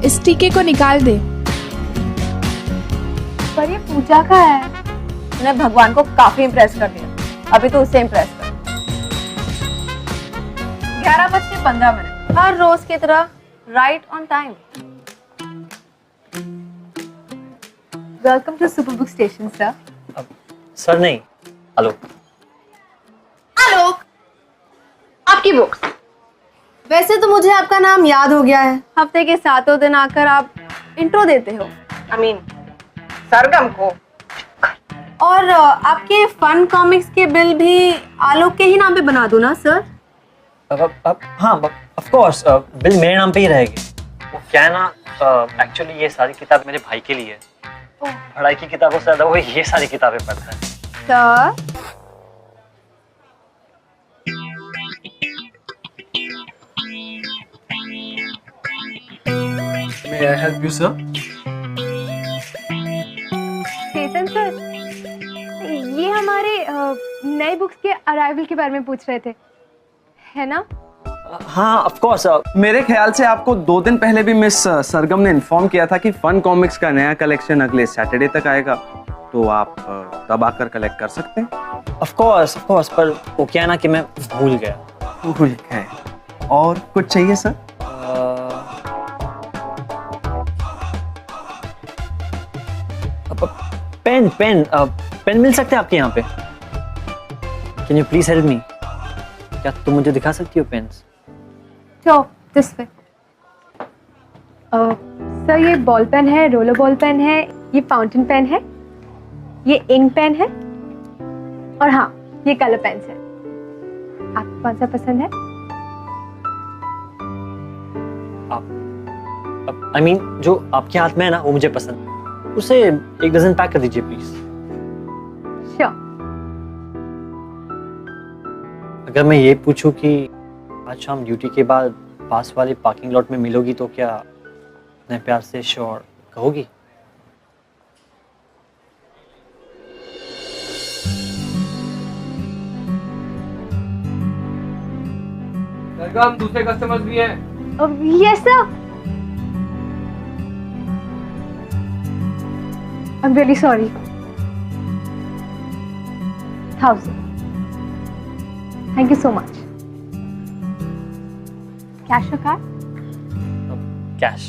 इस टीके को निकाल दे। पर ये पूजा का है। तूने भगवान को काफी इम्प्रेस कर दिया, अभी तो उसे इम्प्रेस कर। 11:15 हर रोज की तरह right on time. Welcome to super book station sir. Sir नहीं, आलोक। आलोक, आपकी बुक्स। वैसे तो मुझे आपका नाम याद हो गया है, हफ्ते के 7 दिन आकर आप इंट्रो देते हो। सरगम को। और आपके फन कॉमिक्स के बिल भी आलोक के ही नाम पे बना दूं ना सर? हाँ, ऑफ कोर्स बिल मेरे नाम पे ही रहेगी। वो क्या है ना, एक्चुअली ये सारी किताब मेरे भाई के लिए है। पढ़ाई की किताबों से ज्यादा वो ये सारी किताबें पढ़ता है। Sir May I help you, sir? Chetan sir, ये हमारे नए बुक्स के अराइवल के बारे में पूछ रहे थे, है ना? हाँ, ऑफ कोर्स। मेरे ख्याल से आपको 2 दिन पहले भी मिस सरगम ने इन्फॉर्म किया था कि फन कॉमिक्स का नया कलेक्शन अगले सैटरडे तक आएगा, तो आप तब आकर कलेक्ट कर सकते हैं। ऑफ कोर्स, पर वो क्या है ना कि मैं भूल गया। भूल गए? और कुछ चाहिए सर? पेन मिल सकते हैं आपके यहाँ पे? Can you please help me? क्या तुम मुझे दिखा सकती हो पेन्स? तो दिस वे। सर, ये बॉल पेन है, रोलर बॉल पेन है, ये फाउंटेन पेन है, ये इंक पेन है, और हाँ, ये कलर पेन्स है। आपको कौन सा पसंद है? आई मीन जो आपके हाथ में है ना वो मुझे पसंद है। उसे 1 डजन पैक कर दीजिए प्लीज। श्योर। अगर मैं ये पूछूं कि आज शाम ड्यूटी के बाद पास वाले पार्किंग लॉट में मिलोगी तो क्या इतने प्यार से श्योर कहोगी? सरगम, दूसरे कस्टमर्स भी हैं। Yes sir. I'm really sorry. 1000. Thank you so much. Cash or card? Cash.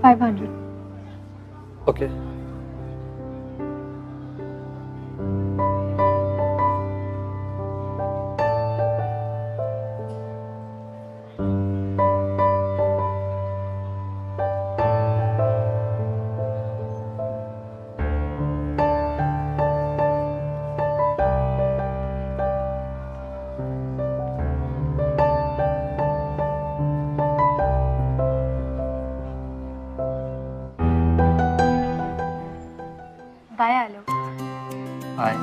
$500. Okay. Bye, Alok. Hi.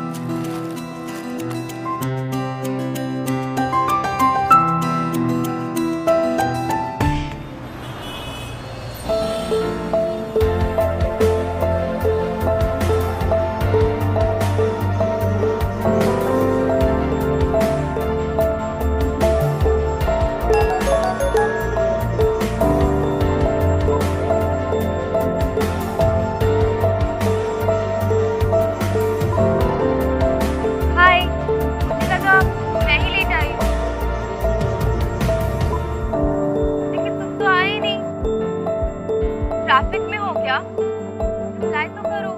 Hi. मुझे लगा मैं ही लेट आई, लेकिन तुम तो आए ही नहीं। ट्रैफिक में हो क्या? रिप्लाई तो करो।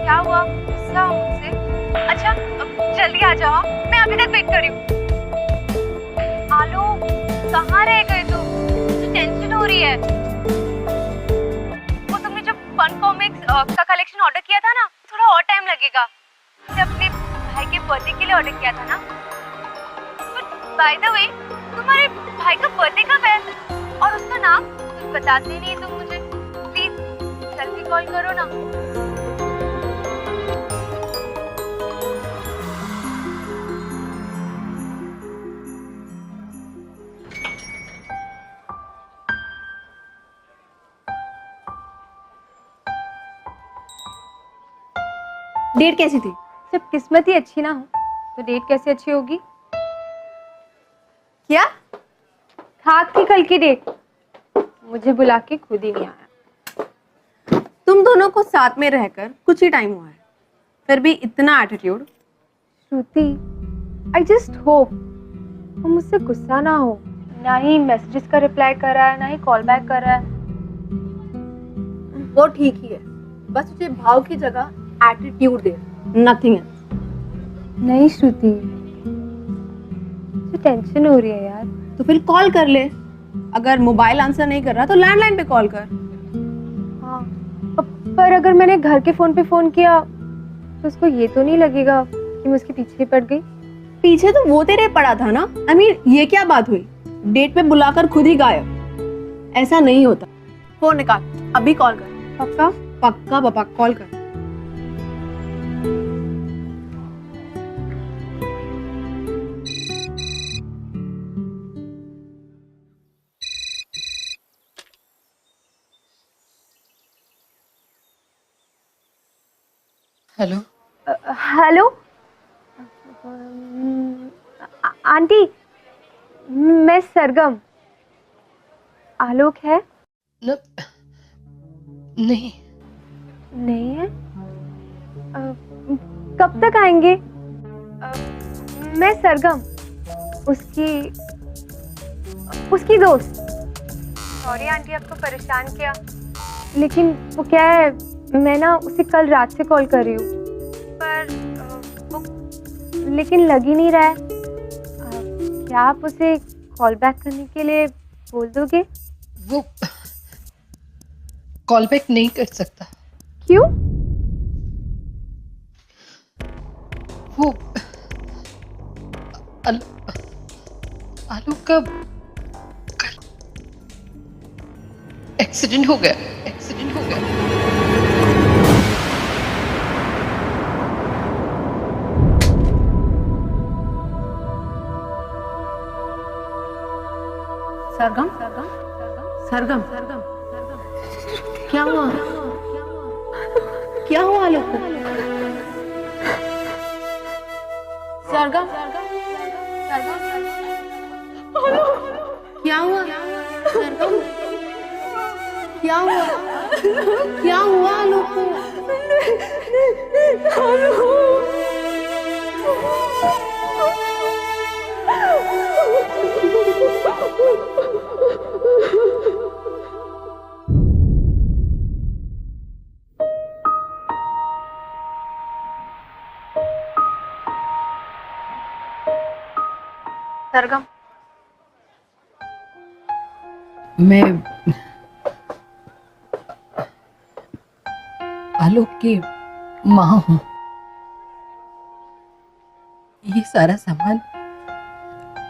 क्या हुआ? गुस्सा हो मुझसे? अच्छा, अब जल्दी आ जाओ, मैं अभी तक वेट कर रही हूँ। आलो, कहाँ रह गए तुम? मुझे टेंशन हो रही है। वो तुमने जो फन कॉमिक्स का कलेक्शन ऑर्डर किया था ना, थोड़ा और टाइम लगेगा। मुझे अपने भाई के बर्थडे के लिए ऑर्डर किया था ना। बट बाय द वे, तुम्हारे भाई का बर्थडे कब है? और उसका नाम कुछ बताते नहीं तुम मुझे। प्लीज जल्दी कॉल करो ना। डेट कैसी थी? जब किस्मत ही अच्छी ना हो तो डेट कैसे अच्छी होगी? क्या? खाक की कल की डेट, मुझे बुला के खुद ही नहीं आया। तुम दोनों को साथ में रहकर कुछ ही टाइम हुआ है, फिर भी इतना attitude. Shruti, I just hope वो मुझसे गुस्सा ना हो। ना ही मैसेजेस का रिप्लाई कर रहा है, ना ही कॉल बैक कर रहा है। वो ठीक ही है, बस तुझे भाव की जगह एटीट्यूड दे, नथिंग एल्स। नहीं श्रुति, मुझे टेंशन हो रही है यार। तो फिर कॉल कर ले, अगर मोबाइल आंसर नहीं कर रहा तो लैंडलाइन पे कॉल कर। हाँ, पर अगर मैंने घर के फोन पे फोन किया तो उसको ये तो नहीं लगेगा कि मैं उसके पीछे पड़ गई? पीछे तो वो तेरे पड़ा था ना। I mean, ये क्या बात हुई? डेट पे बुलाकर खुद ही गायब, ऐसा नहीं होता। फोन निकाल, अभी कॉल कर। पक्का? पक्का पापा, कॉल कर। हेलो। हेलो आंटी, मैं सरगम। आलोक है? न, नहीं। नहीं है? कब तक आएंगे? मैं सरगम, उसकी दोस्त। सॉरी आंटी, आपको परेशान किया, लेकिन वो क्या है, मैं ना उसे कल रात से कॉल कर रही हूँ, पर लेकिन लग ही नहीं रहा है। क्या आप उसे कॉल बैक करने के लिए बोल दोगे? वो कॉल बैक नहीं कर सकता। क्यों? वो आलोक का कल एक्सीडेंट हो गया। सरगम, सरगम, क्या हुआ? क्या हुआ आलोक को? सरगम, क्या हुआ? सरगम, क्या हुआ? क्या हुआ आलोक को? सरगम, मैं आलोक की माँ हूँ। ये सारा सामान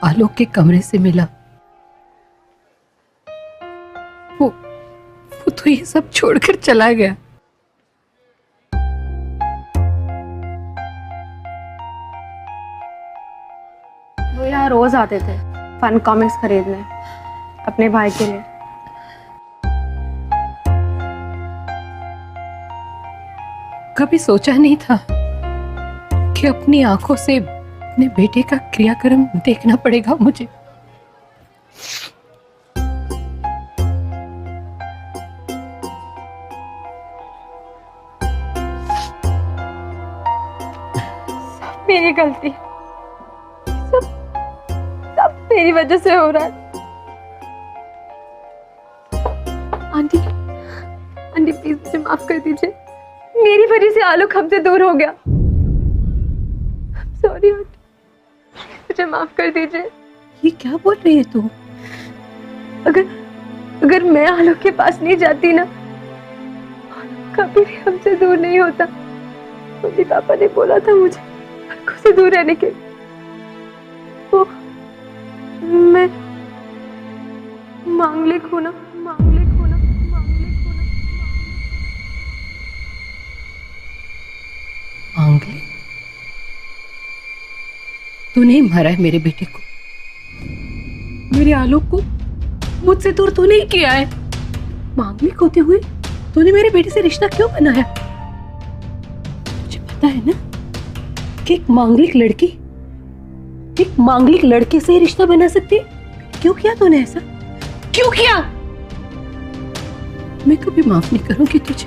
आलोक के कमरे से मिला। वो तो ये सब छोड़कर चला गया। वो यहाँ रोज आते थे फन कॉमिक्स खरीदने अपने भाई के लिए। कभी सोचा नहीं था कि अपनी आंखों से अपने बेटे का क्रियाक्रम देखना पड़ेगा मुझे। मेरी गलती, सब मेरी वजह से हो रहा है। आंटी प्लीज मुझे माफ कर दीजिए, मेरी वजह से आलोक हमसे दूर हो गया। सॉरी आंटी, मुझे माफ कर दीजिए। ये क्या बोल रही है तू? अगर मैं आलोक के पास नहीं जाती ना, कभी भी हमसे दूर नहीं होता। मम्मी पापा ने बोला था मुझे लड़कों से दूर रहने के। वो मैं मांगलिक हूं ना। मांगलिक? तूने मारा है मेरे बेटे को, मेरे आलोक को मुझसे दूर तूने ही किया है। मांगलिक होते हुए तूने मेरे बेटे से रिश्ता क्यों बनाया? तुझे पता है ना कि एक मांगलिक लड़की एक मांगलिक लड़के से रिश्ता बना सकती है? क्यों किया तूने ऐसा? क्यों किया? मैं कभी माफ नहीं करूंगी तुझे,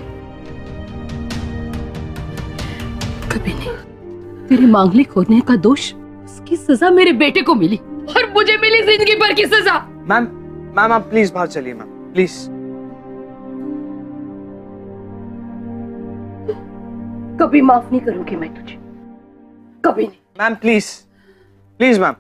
कभी नहीं। तेरे मांगलिक होने का दोष, उसकी सजा मेरे बेटे को मिली और मुझे मिली जिंदगी भर की सजा। मैम मैम आप प्लीज बाहर चलिए मैम, प्लीज। कभी माफ नहीं करूंगी मैं तुझे, कभी नहीं। Ma'am please, please ma'am.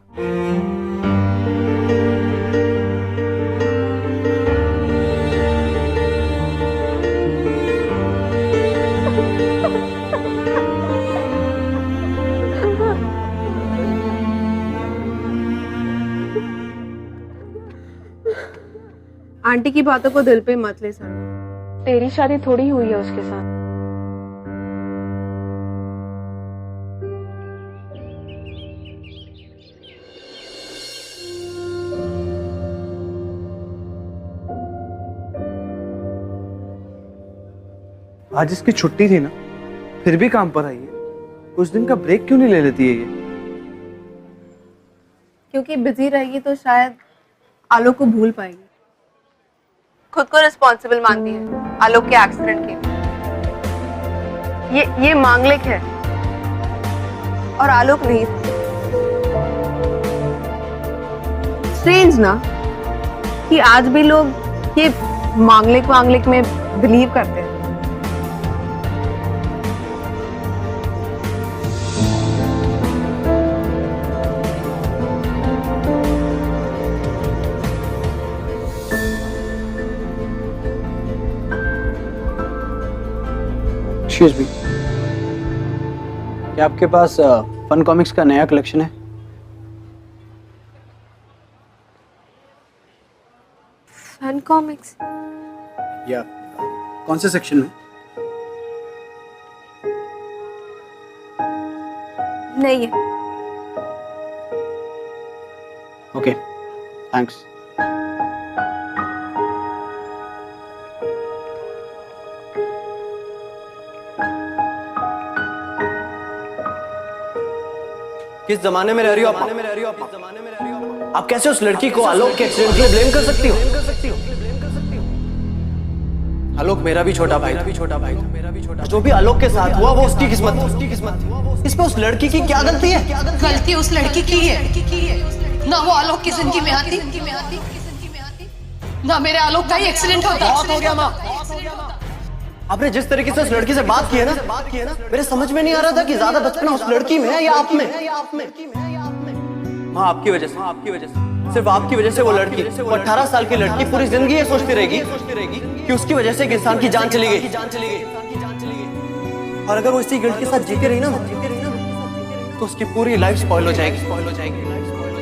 Aunty की बातों को दिल पे मत ले सर, तेरी शादी थोड़ी हुई है उसके साथ। आज इसकी छुट्टी थी ना, फिर भी काम पर आई है। कुछ दिन का ब्रेक क्यों नहीं ले लेती है ये? क्योंकि बिजी रहेगी तो शायद आलोक को भूल पाएगी। खुद को रिस्पॉन्सिबल मानती है आलोक के एक्सीडेंट के। ये मांगलिक है और आलोक नहीं। स्ट्रेंज ना कि आज भी लोग ये मांगलिक में बिलीव करते हैं। एक्सक्यूज मी, क्या आपके पास फन कॉमिक्स का नया कलेक्शन है? Fun comics? या कौन से सेक्शन में? नहीं है। Okay, thanks. किस जमाने में रह रही हो आप? आप कैसे उस लड़की को आलोक के एक्सीडेंट के लिए ब्लेम कर सकती हो? आलोक मेरा भी छोटा भाई था। जो भी आलोक के साथ हुआ वो उसकी किस्मत थी। इसमें उस लड़की की क्या गलती है? गलती उस लड़की की है ना, वो आलोक की जिंदगी में आती ना मेरे आलोक का ही एक्सीडेंट होता। बहुत हो गया माँ। आपने जिस तरीके से उस लड़की से बात की है ना, मेरे समझ में नहीं आ रहा था कि ज्यादा बचपना उस लड़की में है या आप में। माँ आपकी वजह से, सिर्फ आपकी वजह से वो लड़की, वो 18 साल की लड़की पूरी जिंदगी ये सोचती रहेगी कि उसकी वजह से एक इंसान की जान चली गई। और अगर वो इसी गिल्ट के साथ जीती रही ना तो उसकी पूरी लाइफ स्पॉइल हो जाएगी।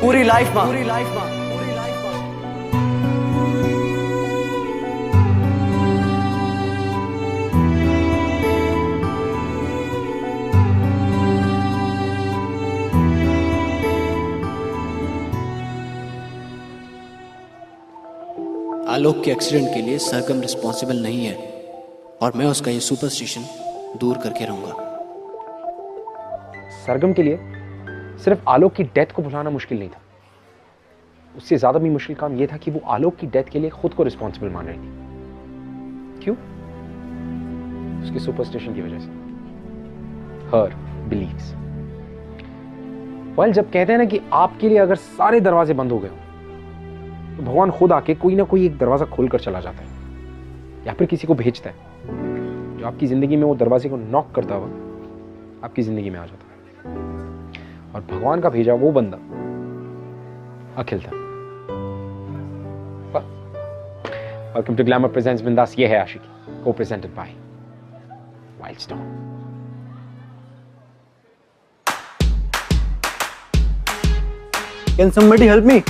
पूरी लाइफ माँ। आलोक के एक्सीडेंट के लिए सरगम रिस्पॉन्सिबल नहीं है और मैं उसका ये सुपरस्टिशन दूर करके रहूंगा। सरगम के लिए सिर्फ आलोक की डेथ को भुलाना मुश्किल नहीं था, उससे ज्यादा भी मुश्किल काम यह था कि वो आलोक की डेथ के लिए खुद को रिस्पॉन्सिबल मान रही थी। क्यों? उसकी सुपरस्टिशन की वजह से, हर बिलीव्स। जब कहते हैं ना कि आपके लिए अगर सारे दरवाजे बंद हो गए तो भगवान खुद आके कोई ना कोई एक दरवाजा खोलकर चला जाता है या फिर किसी को भेजता है जो आपकी जिंदगी में वो दरवाजे को नॉक करता हुआ आपकी जिंदगी में आ जाता है। और भगवान का भेजा वो बंदा अखिल था। वेलकम टू ग्लैमर प्रेजेंट्स बिंदास। ये है आशिकी, को presented by wild stone. Can somebody help me?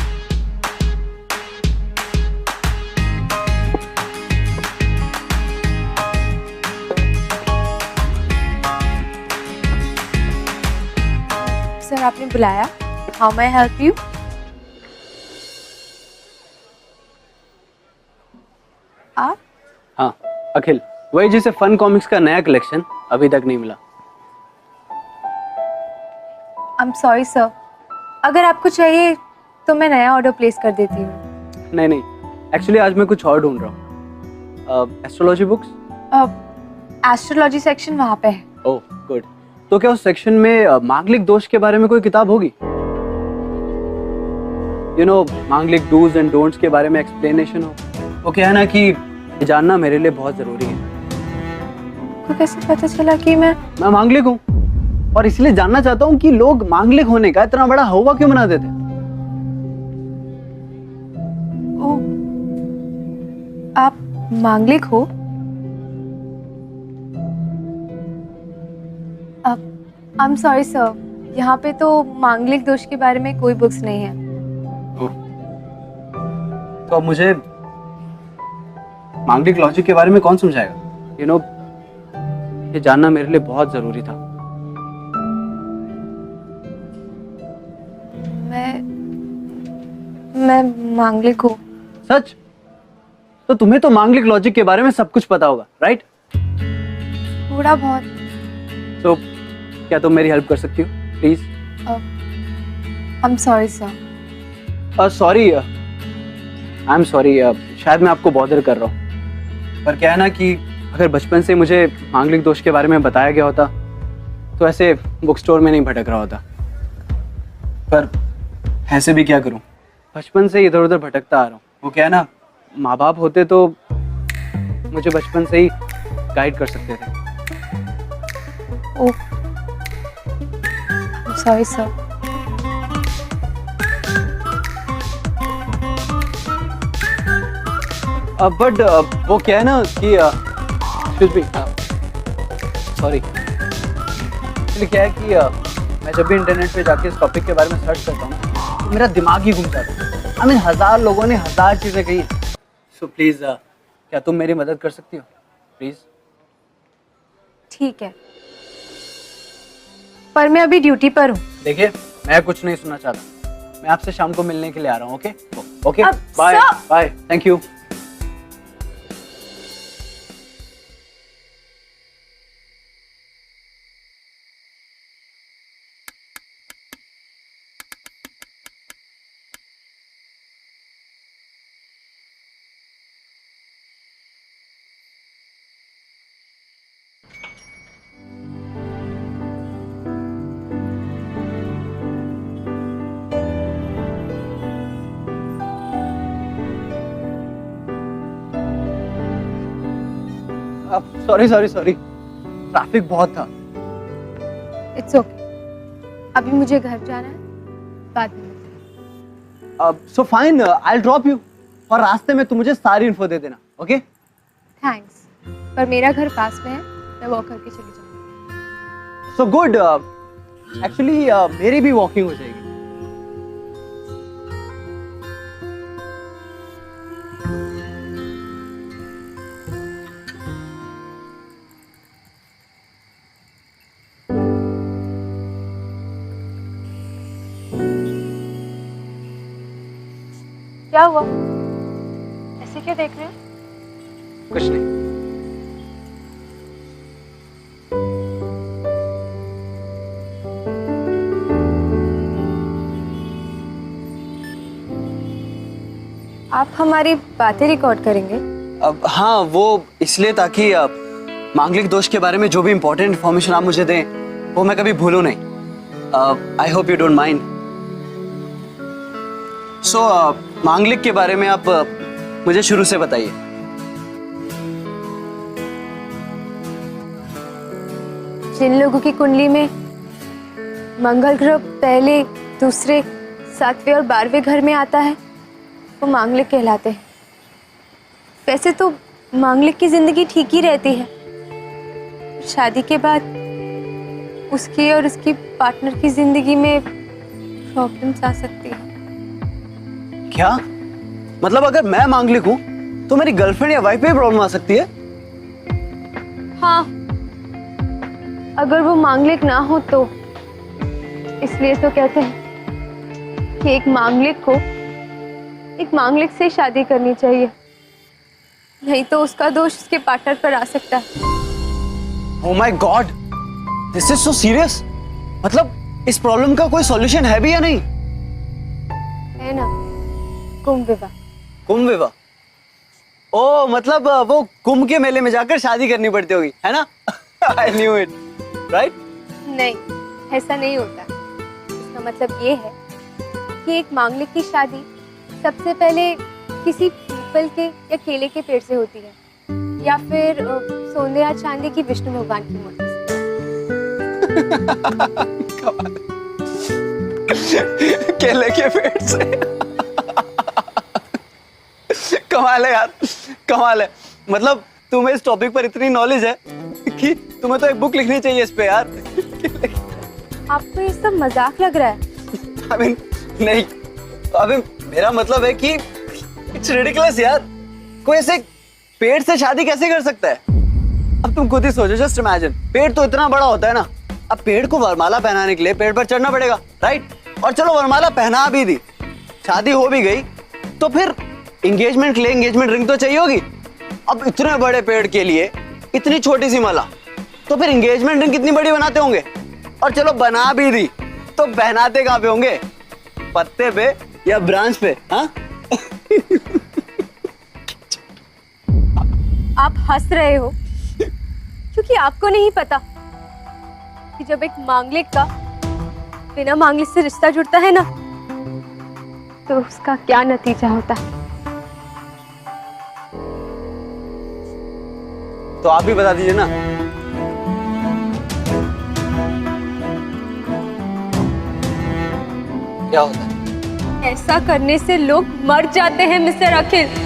Sir आपने बुलाया? How may I help you? आप? हाँ, अखिल, वही जिसे फन कॉमिक्स का नया कलेक्शन अभी तक नहीं मिला। I'm sorry sir, अगर आपको चाहिए तो मैं नया ऑर्डर प्लेस कर देती हूँ। नहीं नहीं, एक्चुअली आज मैं कुछ और ढूंढ रहा हूँ। Astrology books? एस्ट्रोलॉजी सेक्शन वहाँ पे है। Oh good. तो क्या उस सेक्शन में मांगलिक दोष के बारे में कोई किताब होगी? मांगलिक डूज एंड डोंट्स के बारे में एक्सप्लेनेशन हो। वो क्या है ना कि ये जानना मेरे लिए बहुत जरूरी है। आपको कैसे पता चला कि मैं मांगलिक हूँ, और इसलिए जानना चाहता हूँ कि लोग मांगलिक होने का इतना बड़ा हवा क्यों मना देते हैं। ओ, आप मांगलिक हो? आई एम सॉरी सर, यहाँ पे तो मांगलिक दोष के बारे में कोई बुक्स नहीं है। तो अब मुझे मांगलिक लॉजिक के बारे में कौन समझाएगा? ये जानना मेरे लिए बहुत जरूरी था। मैं मांगलिक हूँ। सच? तो तुम्हें तो मांगलिक लॉजिक के बारे में सब कुछ पता होगा, राइट? थोड़ा बहुत। तो क्या तुम मेरी हेल्प कर सकती हो please? I am sorry sir. Sorry, I am sorry, शायद मैं आपको बॉदर कर रहा हूँ, पर क्या है ना कि अगर बचपन से मुझे मांगलिक दोष के बारे में बताया गया होता तो ऐसे बुक स्टोर में नहीं भटक रहा होता। पर ऐसे भी क्या करूँ, बचपन से इधर उधर भटकता आ रहा हूँ। वो क्या है ना, माँ बाप होते तो मुझे बचपन से ही गाइड कर सकते थे। ओह, सॉरी सर। बट वो क्या है ना कि एक्सक्यूज मी, सॉरी, एक्चुअली क्या है कि मैं जब भी इंटरनेट पे जाके इस टॉपिक के बारे में सर्च करता हूँ तो मेरा दिमाग ही घूम जाता है। आई मीन 1000 लोगों ने 1000 चीज़ें कही। सो प्लीज़, क्या तुम मेरी मदद कर सकती हो प्लीज़? ठीक है, पर मैं अभी ड्यूटी पर हूँ। देखिए, मैं कुछ नहीं सुनना चाहता, मैं आपसे शाम को मिलने के लिए आ रहा हूँ। ओके ओके, अब bye sir- bye, thank you. Sorry sorry sorry, traffic बहुत था। इट्स ओके, अभी मुझे घर जाना है, बाद में मिलते हैं। So fine, I will drop you, और रास्ते में तुम मुझे सारी इन्फो दे देना। ओके थैंक्स, पर मेरा घर पास में है, मैं वॉक करके चली जाऊंगी। So good. एक्चुअली मेरी भी वॉकिंग हो जाएगी। क्या हुआ, ऐसे क्यों देख रहे हो? कुछ नहीं। आप हमारी बातें रिकॉर्ड करेंगे? अब हाँ, वो इसलिए ताकि मांगलिक दोष के बारे में जो भी इम्पोर्टेंट इन्फॉर्मेशन आप मुझे दें वो मैं कभी भूलूं नहीं। I hope you don't mind. So मांगलिक के बारे में आप मुझे शुरू से बताइए। जिन लोगों की कुंडली में मंगल ग्रह पहले, दूसरे, 7वें और 12वें घर में आता है वो मांगलिक कहलाते हैं। वैसे तो मांगलिक की जिंदगी ठीक ही रहती है, शादी के बाद उसकी और उसकी पार्टनर की जिंदगी में प्रॉब्लम्स आ सकती है। क्या मतलब, अगर मैं मांगलिक हूँ तो मेरी गर्लफ्रेंड या वाइफ में प्रॉब्लम आ सकती है? हाँ, अगर वो मांगलिक ना हो तो। इसलिए तो कहते हैं कि एक मांगलिक को एक मांगलिक से शादी करनी चाहिए, नहीं तो उसका दोष उसके पार्टनर पर आ सकता है। Oh my God, this is so serious। मतलब इस प्रॉब्लम का कोई सॉल्यूशन है भी या नहीं? है ना, कुंभ विवाह। कुंभ विवाह? ओ मतलब वो कुंभ के मेले में जाकर शादी करनी पड़ती होगी, है ना? I knew it, right? नहीं, ऐसा नहीं होता। इसका मतलब ये है कि एक मांगलिक की शादी सबसे पहले किसी पीपल के या केले के पेड़ से होती है, या फिर सोने या चांदी की विष्णु भगवान की मूर्ति से। केले के पेड़ से। कमाल है यार, कमाल है। मतलब तुम्हें इस टॉपिक पर इतनी नॉलेज है कि तुम्हें तो एक बुक लिखनी चाहिए इस पे यार। आपको ये सब मजाक लग रहा है? I mean, नहीं, अबे मेरा मतलब है कि इट्स रिडिकुलस यार। कोई ऐसे पेड़ से शादी कैसे कर सकता है? अब तुम खुद ही सोचो, जस्ट इमेजिन, पेड़ तो इतना बड़ा होता है ना, अब पेड़ को वरमाला पहनाने के लिए पेड़ पर चढ़ना पड़ेगा, राइट? और चलो वरमाला पहना भी दी, शादी हो भी गई, तो फिर एंगेजमेंट के लिए एंगेजमेंट रिंग तो चाहिए होगी। अब इतने बड़े पेड़ के लिए इतनी छोटी सी माला, तो फिर एंगेजमेंट रिंग कितनी बड़ी बनाते होंगे? और चलो बना भी दी तो पहनाते कहाँ पे होंगे? पत्ते पे या ब्रांच पे? हाँ? आप हंस रहे हो क्योंकि आपको नहीं पता कि जब एक मांगलिक का बिना मांगलिक से रिश्ता जुड़ता है ना, तो उसका क्या नतीजा होता है। तो आप भी बता दीजिए ना। क्या होता है? ऐसा करने से लोग मर जाते हैं mister Akhil.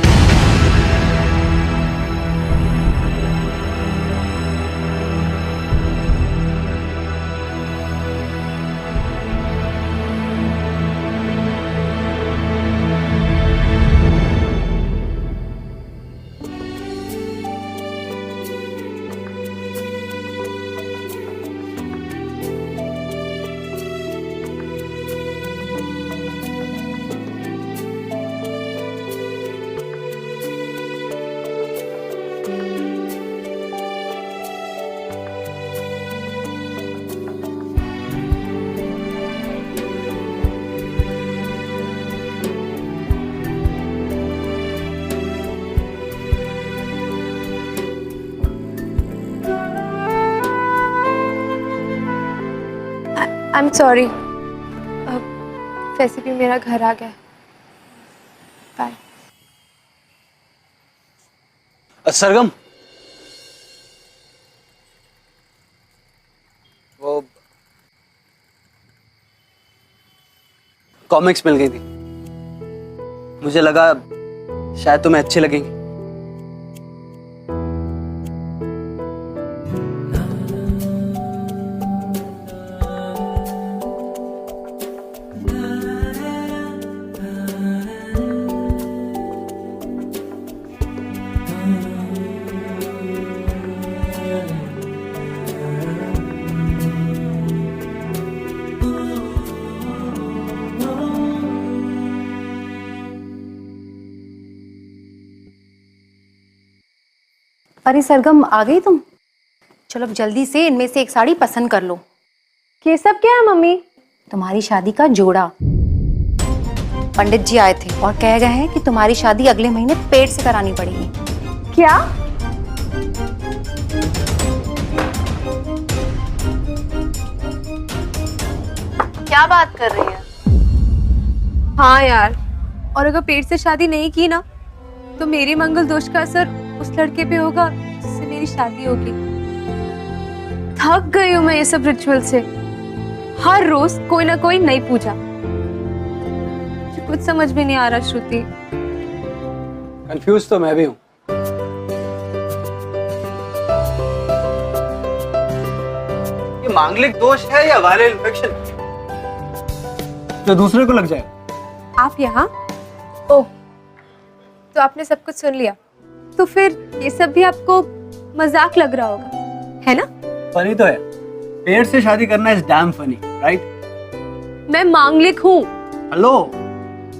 I am sorry, वैसे भी मेरा घर आ गया। बाय। सरगम, वो कॉमिक्स मिल गई थी, मुझे लगा शायद तुम्हें अच्छी लगेंगी। अरे सरगम, आ गई तुम? चलो अब जल्दी से इनमें से एक साड़ी पसंद कर लो। ये सब क्या है मम्मी? तुम्हारी शादी का जोड़ा। पंडित जी आए थे और कह गए हैं कि तुम्हारी शादी अगले महीने पेड़ से करानी पड़ेगी। क्या? क्या बात कर रही है? हाँ यार, और अगर पेड़ से शादी नहीं की ना, तो मेरे मंगल दोष का असर उस लड़के पे होगा जिससे मेरी शादी होगी। थक गई हूँ मैं ये सब रिचुअल से। हर रोज कोई ना कोई नई पूजा। कुछ समझ में नहीं आ रहा श्रुति। कंफ्यूज तो मैं भी हूँ। ये मांगलिक दोष है या वायरल इन्फेक्शन जो दूसरे को लग जाए? आप यहाँ? ओह, तो आपने सब कुछ सुन लिया। तो फिर ये सब भी आपको मजाक लग रहा होगा, है ना? फनी तो है। पेड़ से शादी करना इज डैम फनी, राइट? मैं मांगलिक हूँ। हेलो,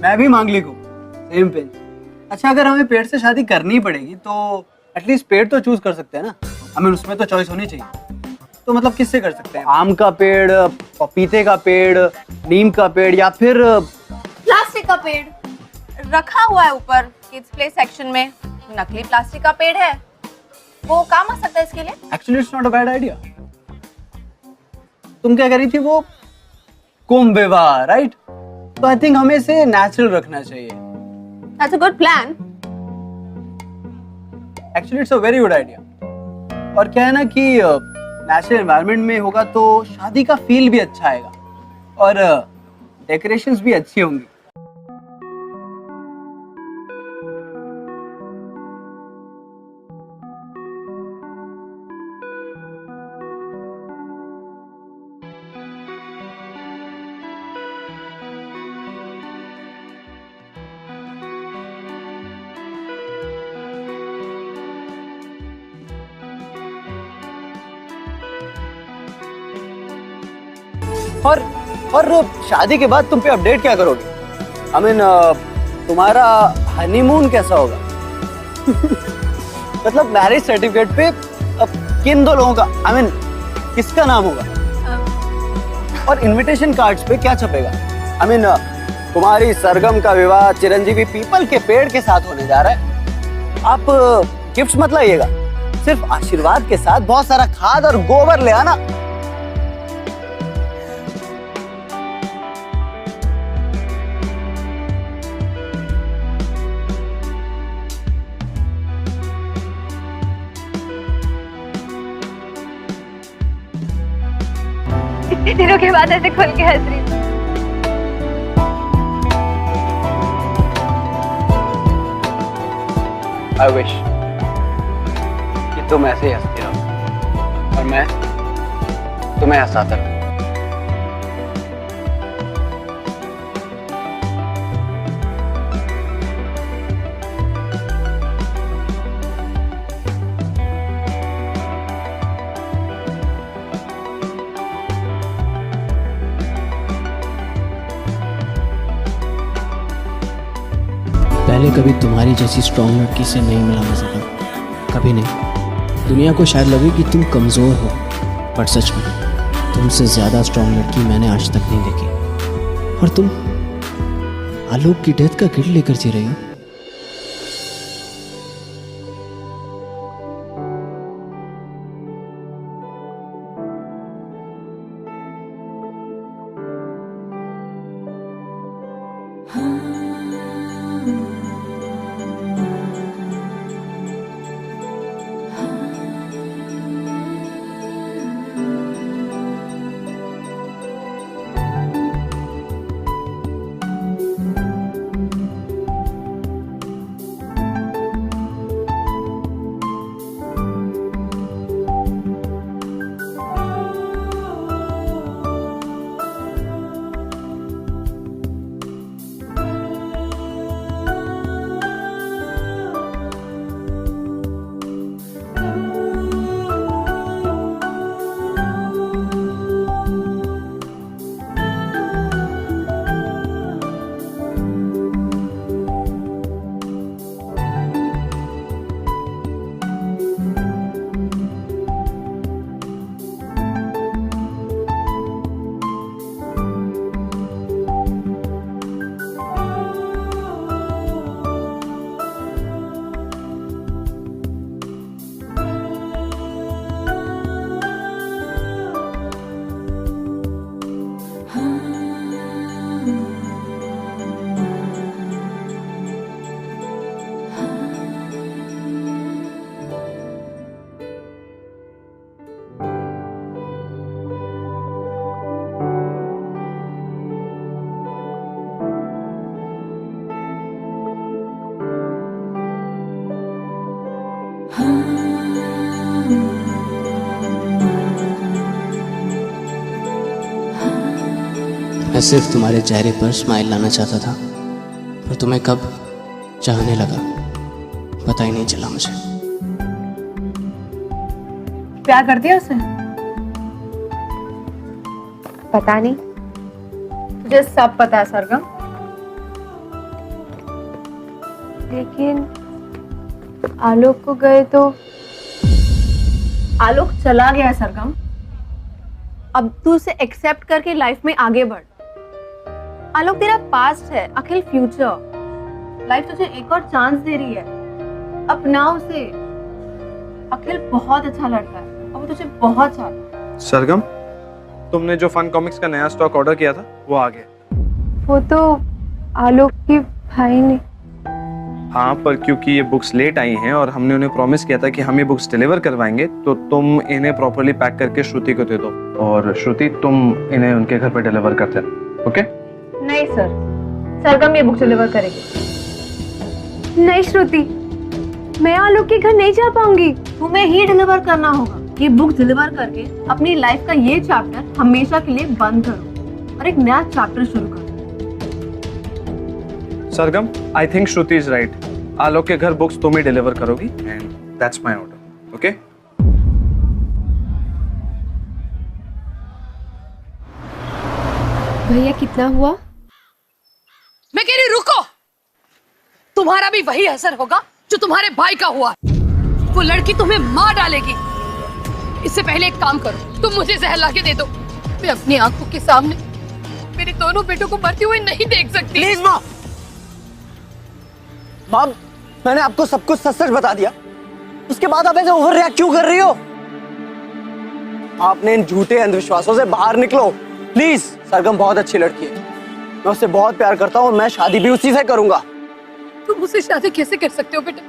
मैं भी मांगलिक हूँ, सेम पेज। अच्छा, अगर हमें पेड़ से शादी करनी पड़ेगी तो एटलीस्ट पेड़ तो चूज कर सकते हैं ना? हमें उसमें तो चॉइस होनी चाहिए। तो मतलब किससे कर सकते हैं? आम का पेड़, पपीते का पेड़, नीम का पेड़, या फिर प्लास्टिक का पेड़ रखा हुआ है ऊपर किड्स प्ले सेक्शन में, नकली प्लास्टिक का पेड़ है, वो काम आ सकता है इसके लिए। Actually it's not a bad idea. तुम क्या कह रही थी, वो कुंभ विवाह, राइट? तो आई थिंक हमें इसे नेचुरल रखना चाहिए। That's a good plan. Actually it's a very good idea. और क्या है ना कि नेचुरल एनवायरनमेंट में होगा तो शादी का फील भी अच्छा आएगा और डेकोरेशंस भी अच्छी होंगी। और शादी के बाद तुम पे अपडेट क्या करोगे? आई मीन तुम्हारा हनीमून कैसा होगा? मतलब मैरिज सर्टिफिकेट पे किन दो लोगों का, आई मीन किसका नाम होगा? और इनविटेशन कार्ड्स पे क्या छपेगा? आई मीन तुम्हारी सरगम का विवाह चिरंजीवी पीपल के पेड़ के साथ होने जा रहा है। आप गिफ्ट्स मत लाइएगा, सिर्फ आशीर्वाद के साथ बहुत सारा खाद और गोबर ले आना। दिनों के बाद ऐसे खुल के हंस रही। I wish कि तुम ऐसे ही हंसती रहो और मैं तुम्हें हंसाता रहूं। पहले कभी तुम्हारी जैसी स्ट्रॉन्ग लड़की से नहीं मिला मैं सका, कभी नहीं। दुनिया को शायद लगे कि तुम कमज़ोर हो, पर सच में तुमसे ज़्यादा स्ट्रॉन्ग लड़की मैंने आज तक नहीं देखी। और तुम आलोक की डेथ का गिल्ट लेकर जी रही हो। मैं सिर्फ तुम्हारे चेहरे पर स्माइल लाना चाहता था, पर तुम्हें कब चाहने लगा पता ही नहीं चला मुझे। प्यार करती है उसे? पता नहीं। तुझे सब पता है सरगम, लेकिन आलोक को गए तो। आलोक चला गया है सरगम, अब तू उसे एक्सेप्ट करके लाइफ में आगे बढ़। आलोक तेरा पास्ट है, अखिल फ्यूचर। लाइफ तुझे एक और चांस दे रही है, अपना उसे। अखिल बहुत अच्छा लड़का है और वो तुझे बहुत चाहता है। सरगम, तुमने जो फन कॉमिक्स का नया स्टॉक ऑर्डर किया था वो आ गया। वो तो आलोक के भाई ने। हाँ, पर क्योंकि ये बुक्स लेट आई हैं और हमने उन्हें प्रॉमिस किया था कि हम ये बुक्स डिलीवर करवाएंगे, तो तुम इन्हें प्रॉपर्ली पैक करके श्रुति को दे दो। और श्रुति, तुम इन्हें उनके घर पे डिलीवर कर देना, ओके? नहीं सर, सरगम ये बुक डिलीवर करेगी। नहीं श्रुति, मैं आलोक के घर नहीं जा पाऊंगी। तुम्हें ही डिलीवर करना होगा। ये बुक डिलीवर करके अपनी लाइफ का ये चैप्टर हमेशा के लिए बंद करो और एक नया चैप्टर शुरू करो। Sargam, I think Shruti is right. Alok के घर बुक्स तुम ही डिलीवर करोगी and that's my order, okay? भैया कितना हुआ? मैं कह रही रुको, तुम्हारा भी वही असर होगा जो तुम्हारे भाई का हुआ। वो लड़की तुम्हें मार डालेगी। इससे पहले एक काम करो, तुम मुझे जहर ला के दे दो। मैं अपनी आंखों के सामने मेरे दोनों बेटों को मरते हुए नहीं देख सकती। प्लीज माँ, माँ, मैंने आपको सब कुछ सच सच बता दिया, उसके बाद आप ऐसे ओवर रिएक्ट क्यों कर रही हो? आपने इन झूठे अंधविश्वासों से बाहर निकलो प्लीज। सरगम बहुत अच्छी लड़की है, मैं उससे बहुत प्यार करता हूँ और मैं शादी भी उसी से करूंगा। तुम उससे शादी कैसे कर सकते हो बेटा?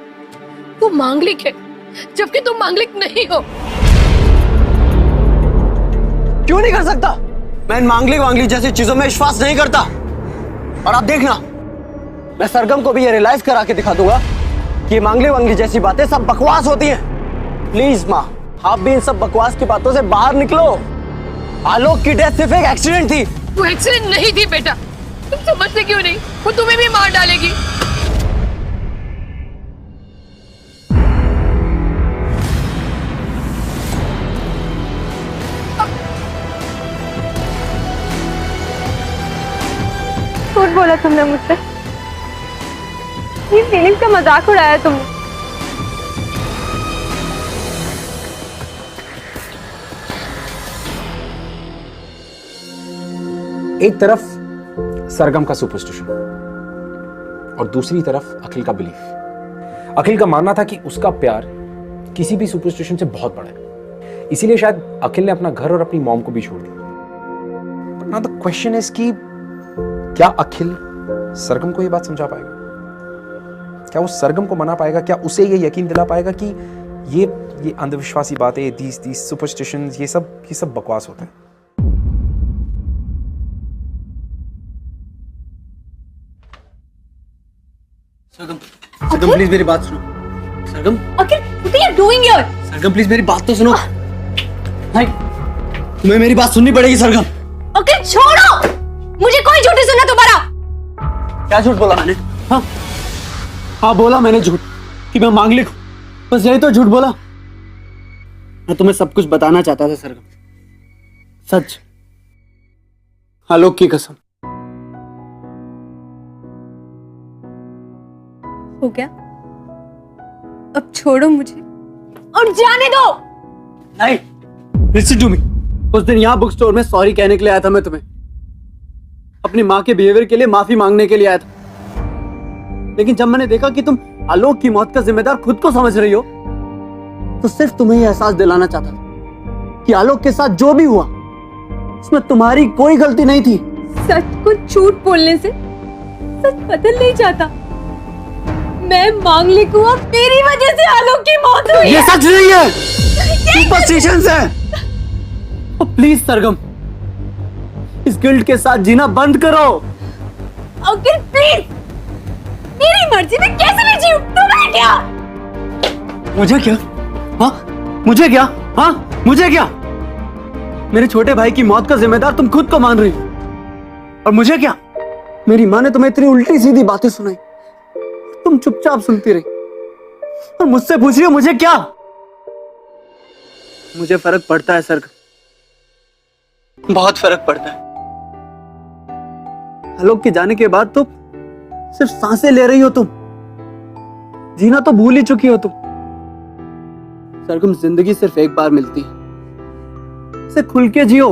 वो मांगलिक है, जबकि तुम मांगलिक नहीं हो। क्यों नहीं कर सकता? मैं इन मांगलिक जैसी चीजों में विश्वास नहीं करता। और आप देखना, मैं सरगम को भी ये रियलाइज करा के दिखा दूंगा कि ये मांगलिक जैसी बातें सब बकवास होती हैं। प्लीज माँ, आप भी इन सब बकवास की बातों से बाहर निकलो। आलोक की डेथ सिर्फ एक एक्सीडेंट थी। वो एक्सीडेंट नहीं थी बेटा, तुम समझते क्यों नहीं? वो तुम्हें भी मार डालेगी। झूठ बोला तुमने मुझसे। ये फीलिंग्स का मजाक उड़ाया तुमने। एक तरफ सरगम का सुपरस्टिशन और दूसरी तरफ अखिल का बिलीफ। अखिल का मानना था कि उसका प्यार किसी भी सुपरस्टिशन से बहुत बड़ा है, इसीलिए शायद अखिल ने अपना घर और अपनी मॉम को भी छोड़ दिया। नाउ द क्वेश्चन इज कि क्या अखिल सरगम को यह बात समझा पाएगा? क्या वो सरगम को मना पाएगा? क्या उसे ये यकीन दिला पाएगा कि ये अंधविश्वासी बातें, दीज सुपरस्टिशंस, ये सब बकवास होता है? सरगम प्लीज मेरी बात सुनो। सरगम, अखिल, what are you doing here? Sargam please मेरी बात तो सुनो। नहीं, तुम्हें मेरी बात सुननी पड़ेगी सरगम। अखिल छोड़ो, मुझे कोई झूठ नहीं सुनना दोबारा। क्या झूठ बोला मैंने? हाँ हाँ, बोला मैंने झूठ कि मैं मांगलिक हूं, बस यही तो झूठ बोला। मैं तुम्हें सब कुछ बताना चाहता था सरगम, सच, आलोक की कसम। हो गया, अब छोड़ो मुझे और जाने दो। नहीं, लिसन टू मी। उस दिन यहाँ बुक स्टोर में सॉरी कहने के लिए आया था मैं तुम्हें, अपनी माँ के बिहेवियर के लिए माफी मांगने के लिए आया था। लेकिन जब मैंने देखा कि तुम आलोक की मौत का जिम्मेदार खुद को समझ रही हो, तो सिर्फ तुम्हें यह एहसास दिलाना चाहता था कि आलोक के साथ जो भी हुआ उसमें तुम्हारी कोई गलती नहीं थी। सच को झूठ बोलने से सच बदल नहीं जाता। मैं मांगलिक हूँ और तेरी वजह से आलोक की मौत हुई। ये सच नहीं है, सुपरस्टिशंस है। प्लीज सरगम, इस गिल्ट के साथ जीना बंद करो। अंकल प्लीज, मेरी मर्जी में कैसे नहीं जीऊं? तुम्हें क्या? मुझे क्या? हाँ, मुझे क्या? हाँ, मुझे क्या? मेरे छोटे भाई की मौत का जिम्मेदार तुम खुद को मान रही हो, और मुझे क्या? मेरी माँ ने तुम्हें इतनी उल्टी सीधी बातें सुनाई, तुम चुपचाप सुनती रही, और मुझसे पूछ रही हो मुझे क्या? मुझे फर्क पड़ता है सर, बहुत फर्क पड़ता है। आलोक के जाने के बाद तो सिर्फ सांसें ले रही हो तुम, जीना तो भूल ही चुकी हो तुम। सरगम, जिंदगी सिर्फ एक बार मिलती है, इसे खुल के जियो।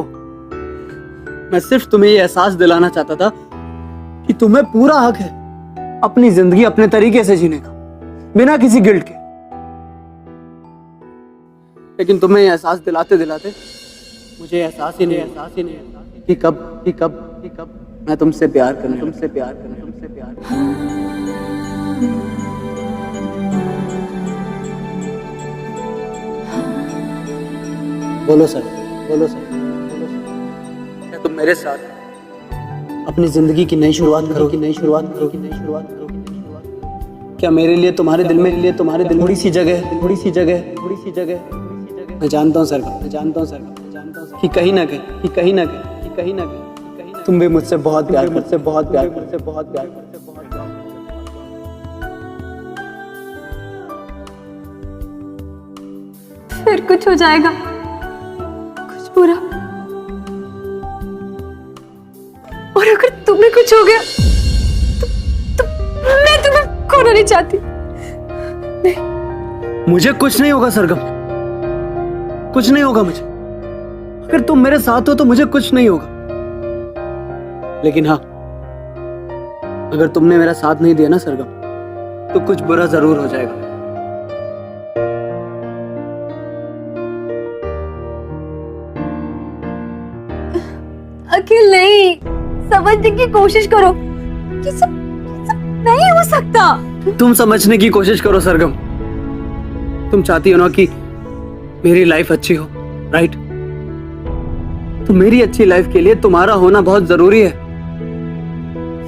मैं सिर्फ तुम्हें ये एहसास दिलाना चाहता था कि तुम्हें पूरा हक है अपनी जिंदगी अपने तरीके से जीने का, बिना किसी गिल्ट के। लेकिन तुम्हें ये एहसास दिलाते दिलाते मुझे एहसास ही नहीं कि कब मैं तुमसे प्यार करने तुमसे प्यार बोलो सर क्या तुम मेरे साथ अपनी जिंदगी की नई शुरुआत करोगे? क्या मेरे लिए तुम्हारे दिल में थोड़ी सी जगह मैं जानता हूँ सर कि कहीं ना कहीं तुम भी मुझसे बहुत प्यार करते हो। फिर कुछ हो जाएगा, कुछ बुरा, और अगर तुम्हें कुछ हो गया तो मैं तुम्हें खोना नहीं चाहती। मुझे कुछ नहीं होगा सरगम, कुछ नहीं होगा मुझे। अगर तुम मेरे साथ हो तो मुझे कुछ नहीं होगा। लेकिन हाँ, अगर तुमने मेरा साथ नहीं दिया ना सरगम, तो कुछ बुरा जरूर हो जाएगा। अखिल नहीं, समझने की कोशिश करो। ये सब नहीं हो सकता। तुम समझने की कोशिश करो सरगम। तुम चाहती हो ना कि मेरी लाइफ अच्छी हो, राइट? तो मेरी अच्छी लाइफ के लिए तुम्हारा होना बहुत जरूरी है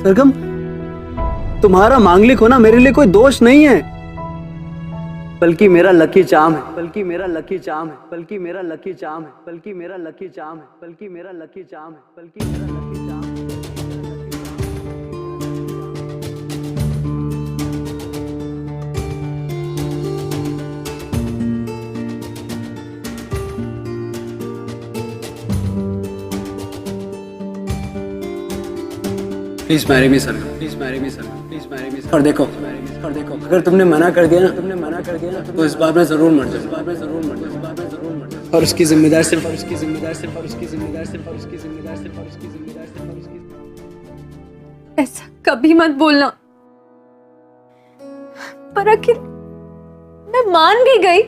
सरगम। तुम्हारा मांगलिक होना मेरे लिए कोई दोष नहीं है, बल्कि मेरा लकी चार्म है। प्लीज मैरी मी सर, और देखो अगर तुमने मना कर दिया ना तो इस बार मैं जरूर मर जाऊंगा। और उसकी जिम्मेदार सिर्फ ऐसा कभी मत बोलना। पर अखिल, मैं मान भी गई,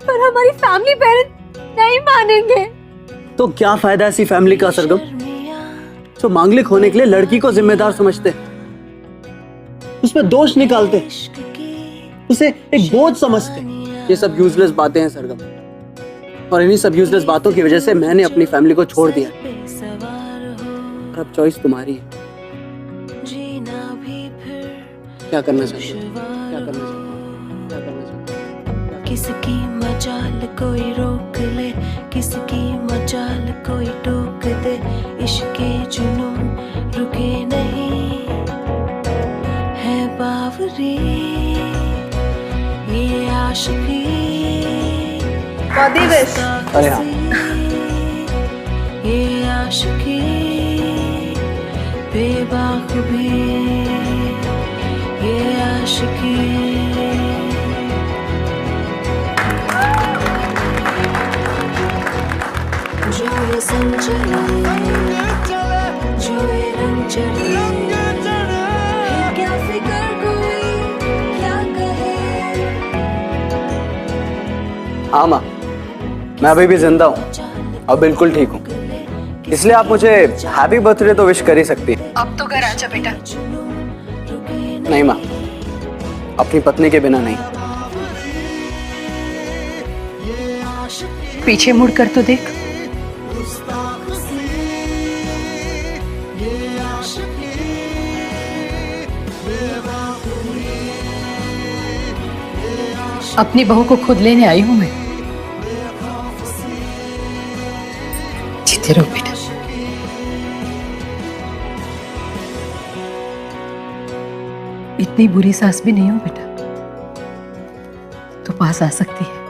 पर हमारी फैमिली पेरेंट्स नहीं मानेंगे। तो क्या फायदा ऐसी फैमिली का सरगम, जो मांगलिक होने के लिए लड़की को जिम्मेदार समझते, उसमें दोष निकालते, उसे एक बोझ समझते। ये सब यूजलेस बातें हैं सरगम, और इन्हीं सब यूजलेस बातों की वजह से मैंने अपनी फैमिली को छोड़ दिया। और अब चॉइस तुम्हारी है। क्या करना चाहिए? किसकी मजाल कोई रोक ले, किसकी मजाल कोई टोक दे। इश्क़े जुनून रुके नहीं है बावरी, ये आशिकी अरे हाँ, ये आशिकी बेबाक भी, ये आशिकी। जो ये संग चले, जो ये रंग चढ़े, फिर क्या फिक्र कोई क्या कहे। हाँ माँ, मैं अभी भी जिंदा हूँ और बिल्कुल ठीक हूँ, इसलिए आप मुझे हैप्पी बर्थडे तो विश कर ही सकती हैं। अब तो घर आजा बेटा। नहीं माँ, अपनी पत्नी के बिना नहीं। पीछे मुड़ कर तो देख। अपनी बहू को खुद लेने आई हूं मैं। जीते रहो बेटा। इतनी बुरी सास भी नहीं हो बेटा, तो पास आ सकती है।